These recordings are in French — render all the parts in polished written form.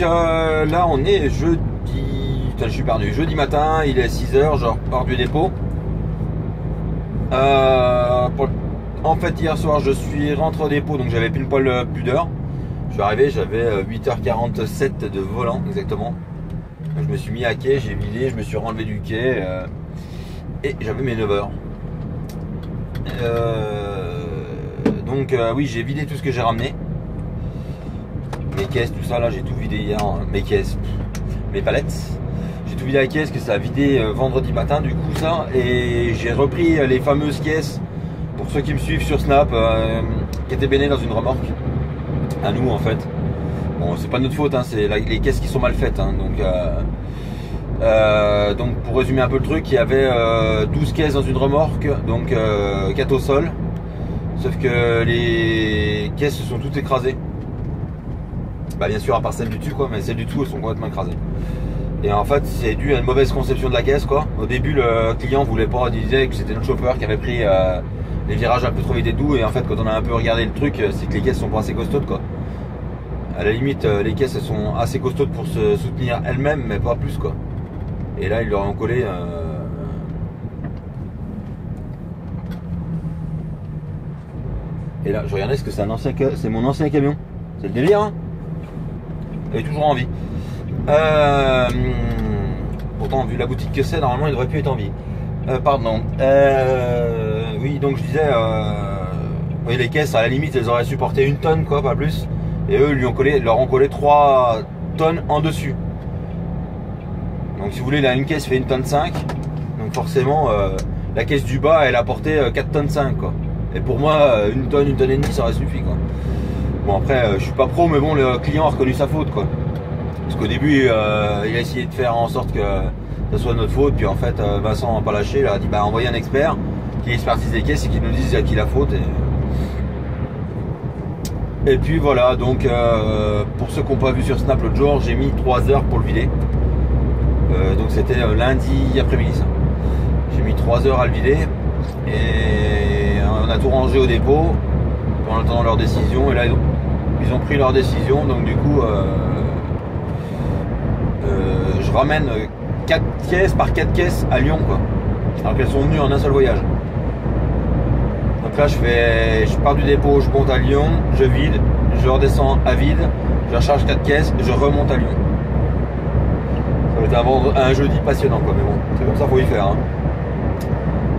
là on est jeudi, putain, je suis perdu, jeudi matin, il est 6h, je repars du dépôt. En fait hier soir je suis rentré au dépôt, donc j'avais pile poil plus d'heure. Je suis arrivé, j'avais 8h47 de volant exactement. Je me suis mis à quai, j'ai vidé, je me suis relevé du quai et j'avais mes 9h. Donc oui, j'ai vidé tout ce que j'ai ramené. Mes caisses, tout ça, là j'ai tout vidé hier. Mes caisses, mes palettes. J'ai tout vidé à la caisse, que ça a vidé vendredi matin du coup ça. Et j'ai repris les fameuses caisses, pour ceux qui me suivent sur Snap, qui étaient bénées dans une remorque. À nous en fait. Bon, c'est pas notre faute, hein, c'est les caisses qui sont mal faites. Hein, donc pour résumer un peu le truc, il y avait 12 caisses dans une remorque, donc 4 au sol. Sauf que les caisses se sont toutes écrasées. Bah bien sûr à part celles du dessus quoi, mais celles du dessous elles sont complètement écrasées. Et en fait c'est dû à une mauvaise conception de la caisse quoi. Au début le client voulait pas, il disait que c'était notre chauffeur qui avait pris les virages un peu trop vite et tout. Et en fait quand on a un peu regardé le truc, c'est que les caisses sont pas assez costaudes quoi. À la limite les caisses elles sont assez costaudes pour se soutenir elles-mêmes mais pas plus quoi. Et là ils leur ont collé et là je regardais, est-ce que c'est c'est mon ancien camion? C'est le délire hein. Elle est toujours en vie. Pourtant, vu la boutique que c'est, normalement, il devrait plus être en vie. Pardon. Oui, donc je disais, oui, les caisses, à la limite, elles auraient supporté 1 tonne, quoi, pas plus. Et eux, leur ont collé 3 tonnes en dessus. Donc, si vous voulez, là, une caisse fait 1 tonne 5. Donc, forcément, la caisse du bas, elle a porté 4 tonnes 5, quoi. Et pour moi, 1 tonne et demie, ça aurait suffi, quoi. Bon après je suis pas pro mais bon le client a reconnu sa faute quoi. Parce qu'au début il a essayé de faire en sorte que ça soit notre faute, puis en fait Vincent n'a pas lâché, il a dit bah envoyez un expert qui expertise les caisses et qui nous dise à qui la faute et puis voilà donc pour ceux qui n'ont pas vu sur Snap l'autre jour, j'ai mis 3 heures pour le vider. Donc c'était lundi après-midi ça. J'ai mis 3 heures à le vider et on a tout rangé au dépôt en attendant leur décision et là ils ont pris leur décision donc du coup je ramène 4 caisses par 4 caisses à Lyon quoi, alors qu'elles sont venues en un seul voyage. Donc là je pars du dépôt, je monte à Lyon, je vide, je redescends à vide, je recharge 4 caisses et je remonte à Lyon. Ça va être un jeudi passionnant quoi, mais bon c'est comme ça, faut y faire hein.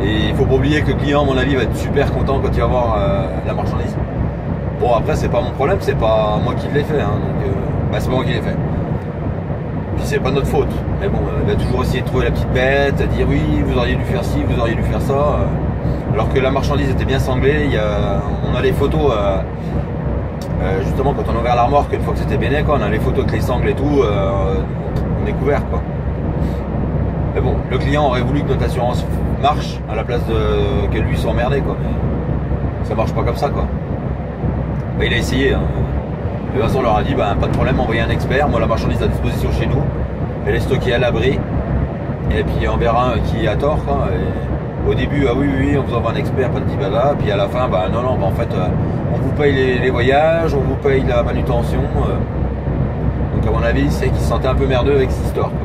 Et il faut pas oublier que le client à mon avis va être super content quand il va voir la marchandise. Bon après c'est pas mon problème, c'est pas moi qui l'ai fait hein, donc bah, c'est pas moi qui l'ai fait. Puis c'est pas notre faute. Mais bon, il va toujours essayer de trouver la petite bête, à dire oui vous auriez dû faire ci, vous auriez dû faire ça. Alors que la marchandise était bien sanglée, on a les photos justement quand on a ouvert la remorque, une fois que c'était béné quoi, on a les photos avec les sangles et tout, on est couvert quoi. Mais bon, le client aurait voulu que notre assurance marche à la place que lui soit emmerdé quoi, mais ça marche pas comme ça quoi. Bah, il a essayé hein. Et Vincent leur a dit bah, pas de problème, envoyez un expert, moi la marchandise à disposition chez nous, elle est stockée à l'abri et puis on verra qui a tort quoi. Et au début ah oui on vous envoie un expert, pas de dit baba, puis à la fin bah non bah, en fait on vous paye les voyages, on vous paye la manutention, donc à mon avis c'est qu'ils se sentaient un peu merdeux avec cette histoire quoi.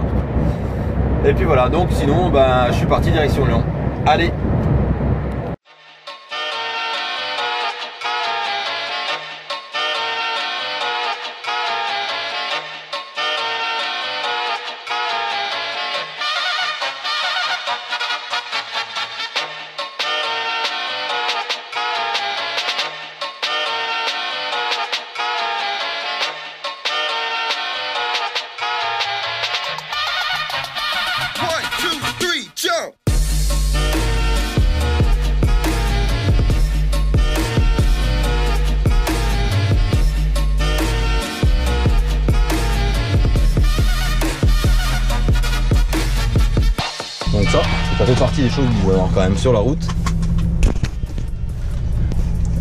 Et puis voilà, donc sinon bah, je suis parti direction Lyon. Allez. Donc ça fait partie des choses que vous voyez quand même sur la route.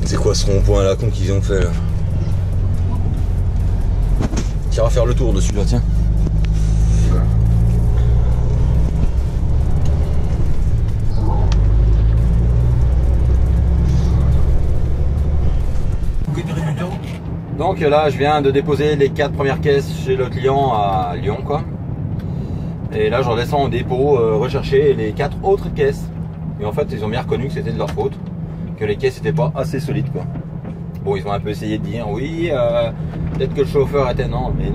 C'est quoi ce rond-point là con qu'ils ont fait là? Tiens, on va faire le tour dessus là, tiens. Donc Donc là je viens de déposer les 4 premières caisses chez le client à Lyon quoi. Et là je redescends au dépôt rechercher les 4 autres caisses. Et en fait ils ont bien reconnu que c'était de leur faute, que les caisses n'étaient pas assez solides quoi. Bon, ils ont un peu essayé de dire oui, peut-être que le chauffeur était non, mais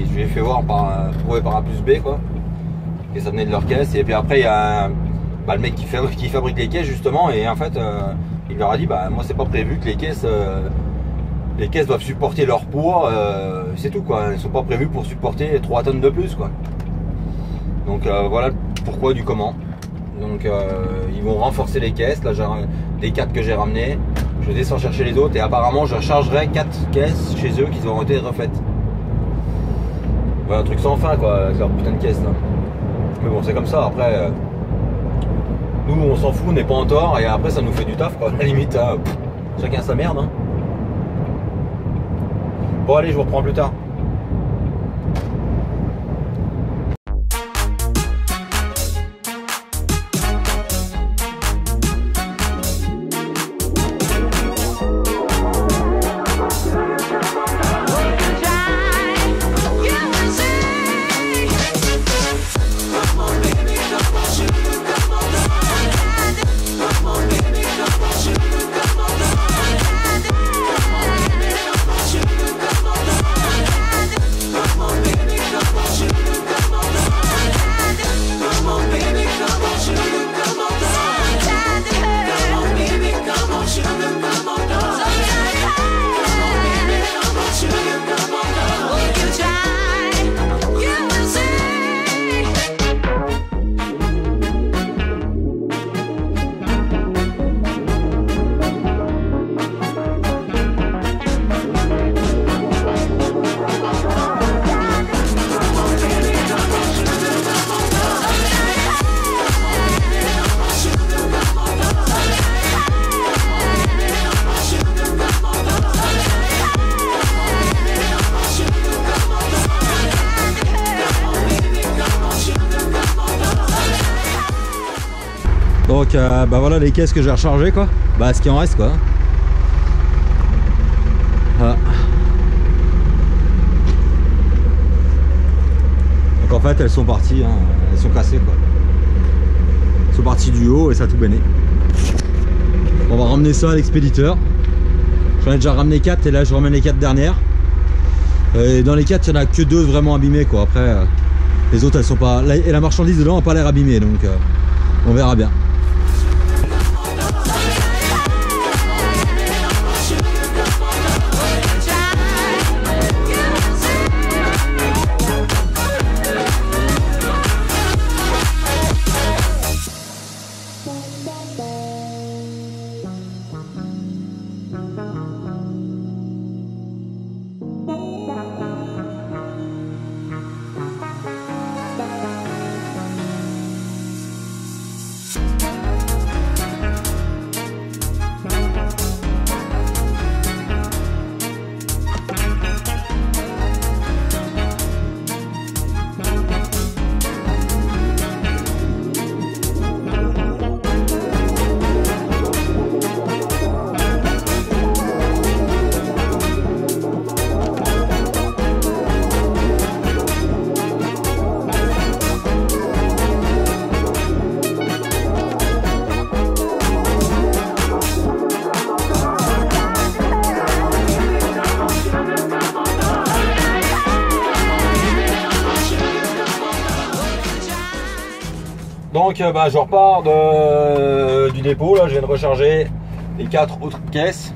je lui ai fait voir prouver par A plus B quoi, que ça venait de leur caisse. Et puis après il y a le mec qui fabrique les caisses justement, et en fait il leur a dit bah moi c'est pas prévu que les caisses doivent supporter leur poids, c'est tout quoi. Elles sont pas prévues pour supporter 3 tonnes de plus quoi. Donc voilà pourquoi du comment. Donc ils vont renforcer les caisses. Là j'ai des 4 que j'ai ramenées. Je descends chercher les autres et apparemment je rechargerai 4 caisses chez eux qui ont été refaites. Ouais, un truc sans fin quoi, avec leur putain de caisse là. Mais bon c'est comme ça, après nous on s'en fout, on n'est pas en tort, et après ça nous fait du taf quoi, à la limite chacun sa merde hein. Bon allez, je vous reprends plus tard. Donc bah voilà les caisses que j'ai rechargées quoi, bah ce qui en reste quoi. Voilà. Donc en fait elles sont parties, hein, elles sont cassées quoi. Elles sont parties du haut et ça a tout béné. On va ramener ça à l'expéditeur. J'en ai déjà ramené 4 et là je ramène les 4 dernières. Et dans les 4 il n'y en a que 2 vraiment abîmées quoi. Après les autres elles sont pas, et la marchandise dedans n'a pas l'air abîmée, donc on verra bien. Donc bah, je repars du dépôt, là je viens de recharger les 4 autres caisses.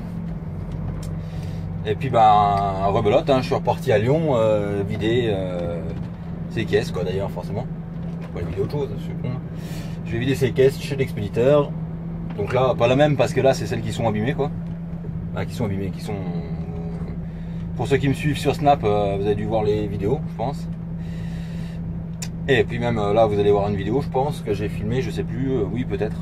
Et puis bah rebelote, hein, je suis reparti à Lyon vider ces caisses quoi d'ailleurs forcément. Je vais pas vider autre chose, je suis con. Je vais vider ces caisses chez l'expéditeur. Donc là pas la même parce que là c'est celles qui sont abîmées quoi. Enfin, qui sont abîmées, qui sont... Pour ceux qui me suivent sur Snap, vous avez dû voir les vidéos je pense. Et puis même là vous allez voir une vidéo je pense que j'ai filmé, je sais plus, oui peut-être.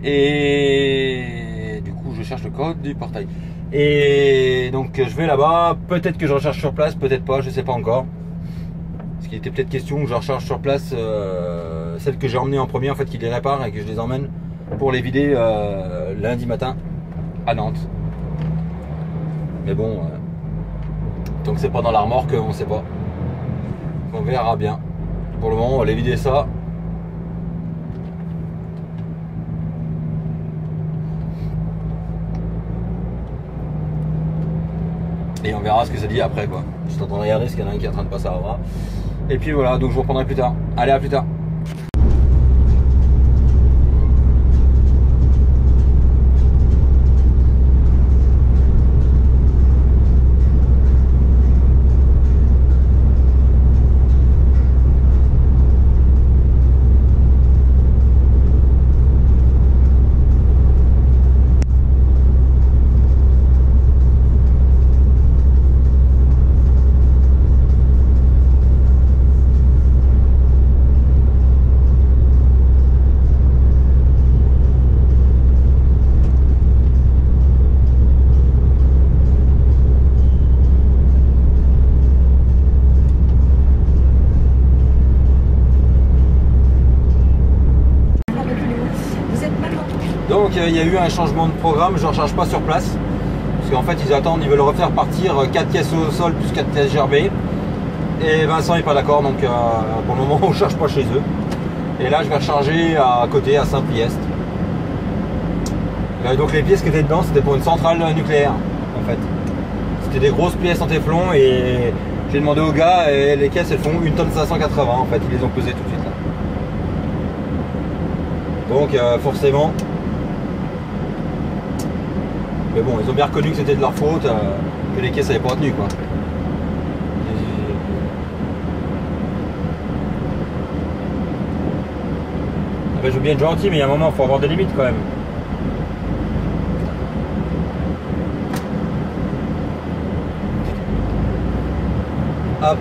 Et du coup je cherche le code du portail. Et donc je vais là-bas, peut-être que je recharge sur place, peut-être pas, je sais pas encore. Parce qu'il était peut-être question que je recharge sur place celles que j'ai emmenées en premier en fait, qu'ils les réparent et que je les emmène pour les vider lundi matin à Nantes. Mais bon, Tant que c'est pas dans la remorque, on sait pas. On verra bien. Pour le moment, on va aller vider ça. Et on verra ce que ça dit après quoi. Je suis en train de regarder ce qu'il y en a un qui est en train de passer à bras. Et puis voilà, donc je vous reprendrai plus tard. Allez, à plus tard. Donc il y a eu un changement de programme, je ne recharge pas sur place. Parce qu'en fait ils attendent, ils veulent refaire partir 4 caisses au sol plus 4 caisses gerbées. Et Vincent n'est pas d'accord, donc pour le moment on ne charge pas chez eux. Et là je vais recharger à côté, à Saint-Priest. Donc les pièces qui étaient dedans c'était pour une centrale nucléaire en fait. C'était des grosses pièces en téflon et j'ai demandé au gars et les caisses elles font 1 tonne 580 en fait, ils les ont pesées tout de suite là. Donc forcément. Mais bon, ils ont bien reconnu que c'était de leur faute, que les caisses n'avaient pas tenu quoi. Ah ben, je veux bien être gentil, mais il y a un moment, il faut avoir des limites quand même. Hop,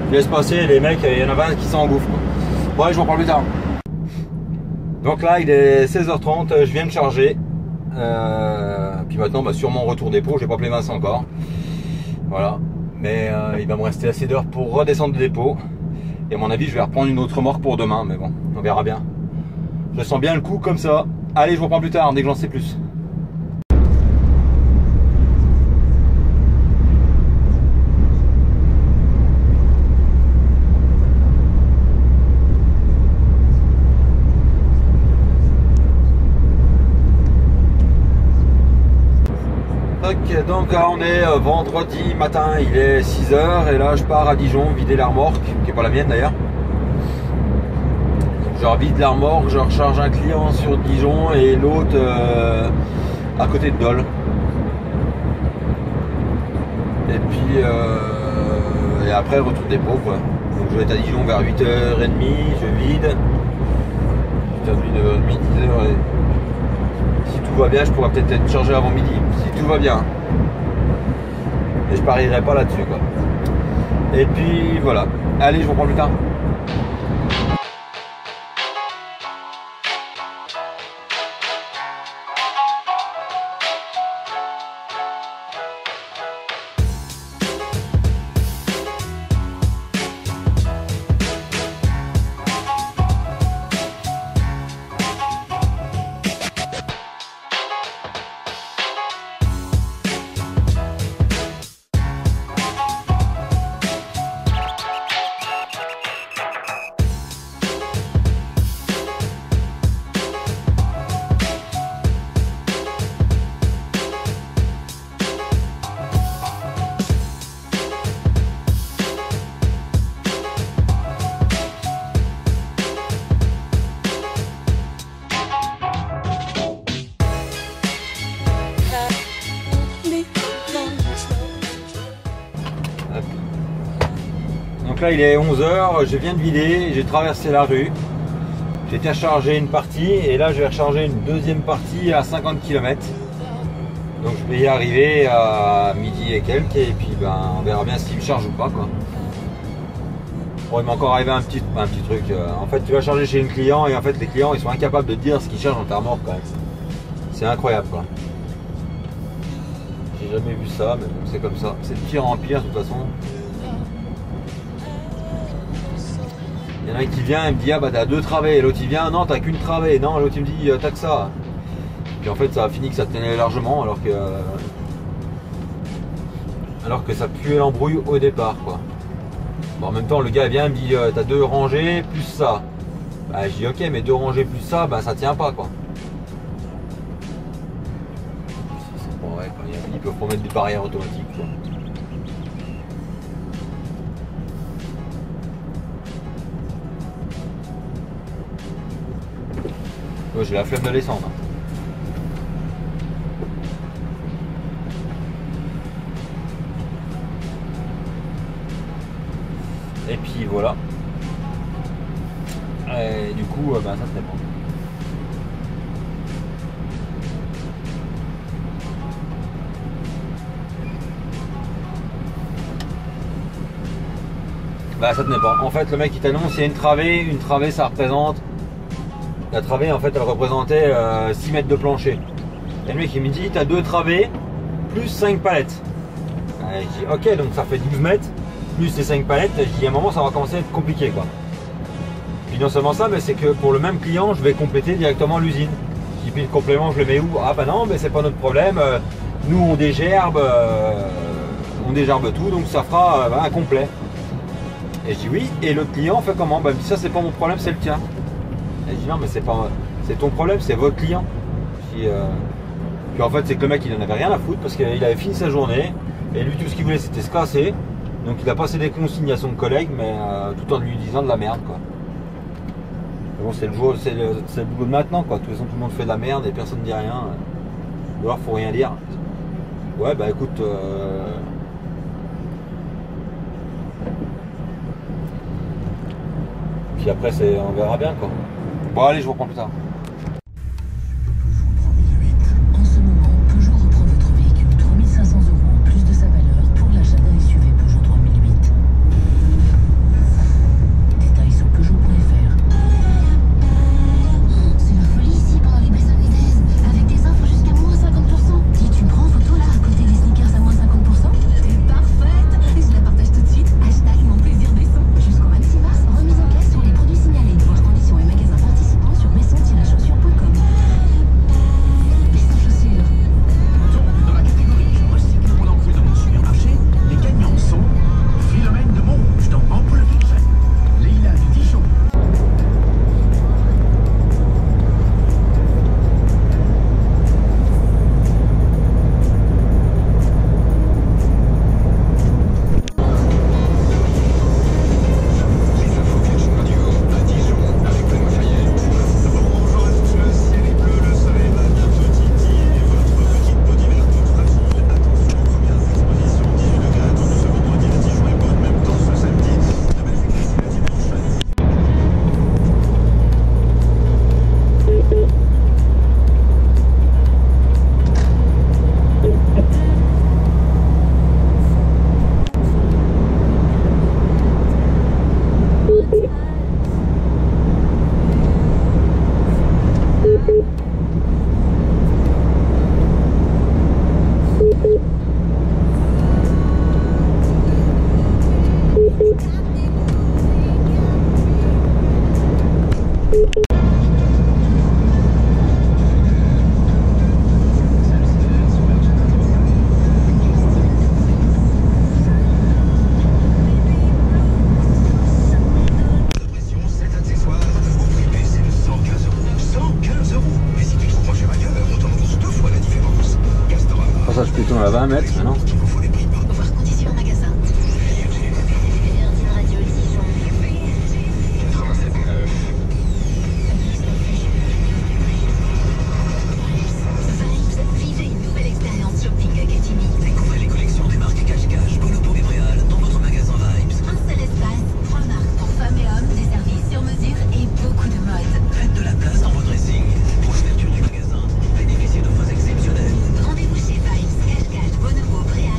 je laisse passer les mecs, il y en a 20 qui s'engouffrent quoi. Ouais, je vous en parle plus tard. Donc là, il est 16h30, je viens de charger. Puis maintenant sur mon retour dépôt, je vais pas appeler Vincent encore. Voilà. Mais il va me rester assez d'heures pour redescendre de dépôt. Et à mon avis je vais reprendre une autre remorque pour demain. Mais bon, on verra bien. Je sens bien le coup comme ça. Allez, je vous reprends plus tard dès que j'en sais plus. Donc on est vendredi matin, il est 6h et là je pars à Dijon vider la remorque, qui n'est pas la mienne d'ailleurs. Je vide la remorque, je recharge un client sur Dijon et l'autre à côté de Dole. Et puis et après retour dépôt quoi. Donc je vais être à Dijon vers 8h30, je vide. 8h30, 9h30, 10h et si tout va bien je pourrais peut-être être chargé avant midi, si tout va bien. Et je parierai pas là-dessus quoi. Et puis voilà. Allez, je vous reprends plus tard. Donc là il est 11h, je viens de vider, j'ai traversé la rue, j'ai été recharger une partie et là je vais recharger une deuxième partie à 50 km. Donc je vais y arriver à midi et quelques et puis ben, on verra bien s'il me charge ou pas quoi. Bon, il m'est encore arrivé un petit truc, en fait tu vas charger chez un client et en fait les clients ils sont incapables de te dire ce qu'ils chargent dans ta remorque quand même. C'est incroyable quoi. J'ai jamais vu ça mais bon, c'est comme ça, c'est de pire en pire de toute façon. Il y en a un qui vient et me dit ah bah t'as 2 travées, l'autre il vient non t'as qu'une travée, non l'autre il me dit t'as que ça. Puis en fait ça a fini que ça tenait largement alors que alors que ça puait l'embrouille au départ quoi. Bon, en même temps le gars vient me dit t'as 2 rangées plus ça. Bah, je dis ok, mais 2 rangées plus ça, bah ça tient pas quoi. Bon, ouais, ils peuvent pas mettre des barrières automatiques quoi. Ouais, j'ai la flemme de descendre. Et puis voilà. Et du coup, bah, ça se répand. Bah ça tenait pas. En fait le mec il t'annonce il y a une travée ça représente. La travée en fait elle représentait 6 mètres de plancher. Et le mec il me dit t'as 2 travées plus 5 palettes. Et je dis ok donc ça fait 12 mètres plus les 5 palettes, je dis à un moment ça va commencer à être compliqué quoi. Puis non seulement ça mais c'est que pour le même client je vais compléter directement l'usine. Et puis le complément je le mets où? Ah bah non mais c'est pas notre problème, nous on dégerbe tout donc ça fera un complet. Et je dis oui, et l'autre client fait comment? Bah ça c'est pas mon problème, c'est le tien. Et je dis non mais c'est ton problème, c'est votre client. Puis en fait c'est que le mec il en avait rien à foutre parce qu'il avait fini sa journée et lui tout ce qu'il voulait c'était se casser. Donc il a passé des consignes à son collègue mais tout en lui disant de la merde quoi. Mais bon c'est le boulot de maintenant quoi, de toute façon tout le monde fait de la merde et personne ne dit rien. Ou alors faut rien dire. Ouais bah écoute puis après on verra bien quoi. Bon allez je vous reprends plus tard. En ce moment, Peugeot reprend votre véhicule 3 500 € en plus de sa valeur pour l'achat d'un SUV Peugeot 3008. Détails sur Peugeot.fr. C'est la folie ici pendant les Best Holidays, avec des offres jusqu'à moins 50%. Dis, tu me prends en photo là à côté des sneakers à moins 50%? T'es parfaite! Je la partage tout de suite. Hashtag mon plaisir descend. Jusqu'au 26 mars, remise en caisse sur les produits signalés. Voir conditions et magasins participants sur maison-chaussures.com. Besson Chaussures. Dans la catégorie je recycle mon encre dans mon supermarché, les gagnants sont Philomène de Montrouge dans Ampoule Vitre, Leïla de Dijon. Les infos Catch Radio à Dijon avec Benoît Fayette. Bonjour à tous, le ciel est bleu, le soleil va bientôt titiller votre petite peau d'hiver toute fragile. Attention aux premières expositions, 18 degrés attendus ce vendredi à Dijon et bonne même temps ce samedi. De belles éclaircies le dimanche. Passage piéton à 20 mètres maintenant. Voir conditions en magasin. Radio Dijon. 87.9. Vivez une nouvelle expérience shopping à Gattini. Découvrez les collections des marques Cache-Cache, Bonobo et Bréal dans votre magasin Vibes. Un seul espace, 3 marques pour femmes et hommes, des services sur mesure et beaucoup de mode. Faites de la place dans votre dressing. Pour l'ouverture du magasin, bénéficiez d'offres exceptionnelles. Rendez-vous chez Vibes, Cache-Cache, Bonobo, Bréal.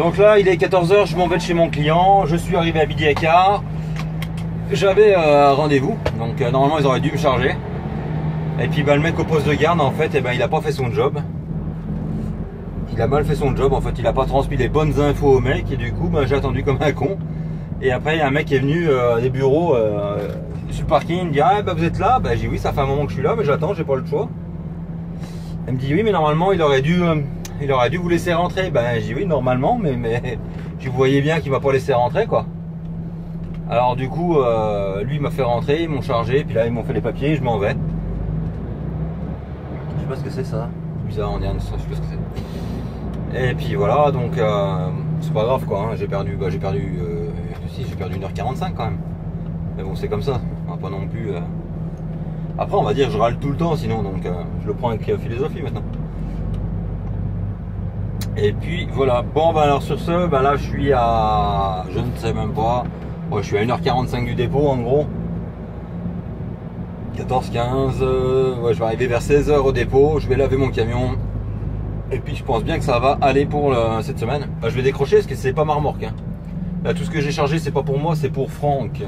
Donc là, il est 14 h, je m'en vais de chez mon client. Je suis arrivé à midi et quart. J'avais un rendez-vous, donc normalement ils auraient dû me charger. Et puis le mec au poste de garde, en fait, il a pas fait son job. Il a mal fait son job, en fait, il a pas transmis les bonnes infos au mec. Et du coup, j'ai attendu comme un con. Et après, il y a un mec qui est venu des bureaux sur le parking. Il me dit, ah vous êtes là? J'ai dit oui, ça fait un moment que je suis là, mais j'attends, j'ai pas le choix. Il me dit oui, mais normalement il aurait dû vous laisser rentrer. J'ai dit oui, normalement, mais je voyais bien qu'il m'a pas laissé rentrer, quoi. Alors du coup, lui il m'a fait rentrer, ils m'ont chargé, puis là ils m'ont fait les papiers, je m'en vais. Je sais pas ce que c'est ça. C'est bizarre, on dirait, je sais pas ce que c'est. Et puis voilà, donc c'est pas grave, quoi. Hein. J'ai perdu 1h45 quand même. Mais bon, c'est comme ça. On va pas non plus. Après, on va dire, je râle tout le temps, sinon, donc je le prends avec philosophie maintenant. Et puis voilà. Bon, alors sur ce, là je suis à, je ne sais même pas. Ouais, je suis à 1h45 du dépôt en gros. 14-15, ouais, je vais arriver vers 16 h au dépôt. Je vais laver mon camion. Et puis je pense bien que ça va aller pour cette semaine. Je vais décrocher parce que c'est pas ma remorque. Hein. Là, tout ce que j'ai chargé, c'est pas pour moi, c'est pour Franck.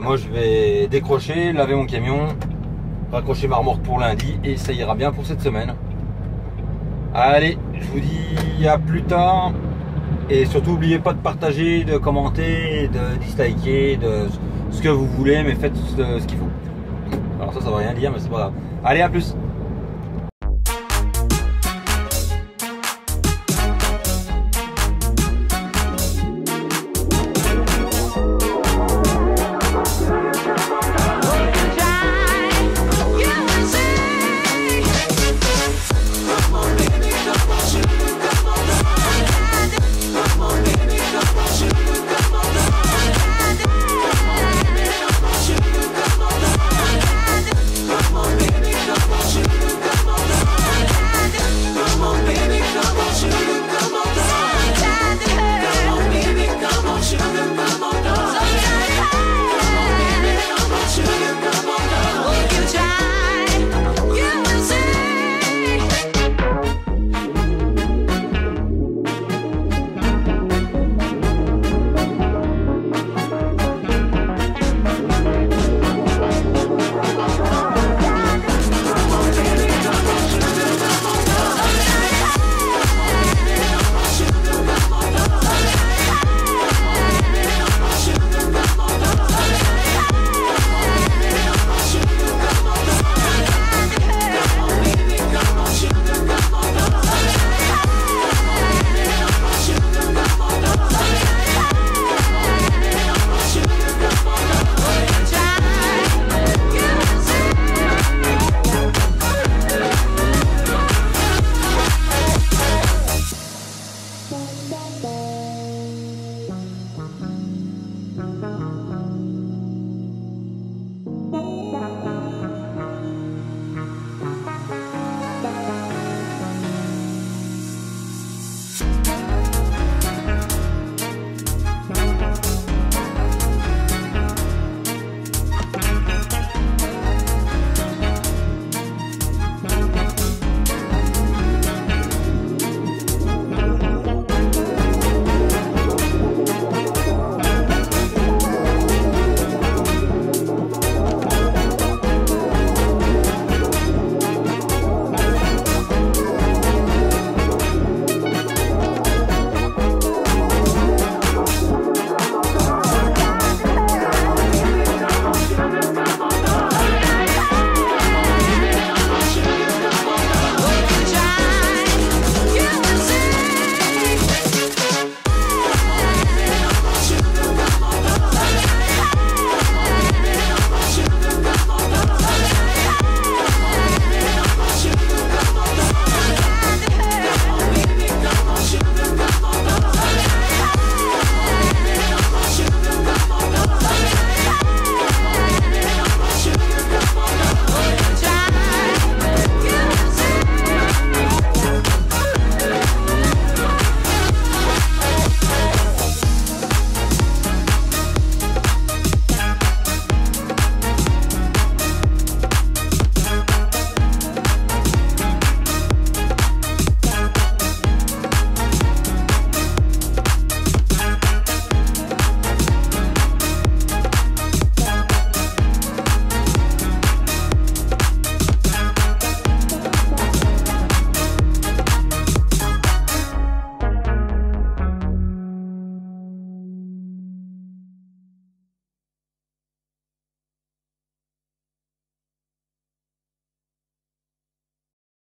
Moi je vais décrocher, laver mon camion, raccrocher ma remorque pour lundi et ça ira bien pour cette semaine. Allez, je vous dis à plus tard. Et surtout, n'oubliez pas de partager, de commenter, de disliker, de ce que vous voulez, mais faites ce qu'il faut. Alors ça va rien dire, mais c'est pas grave. Allez, à plus.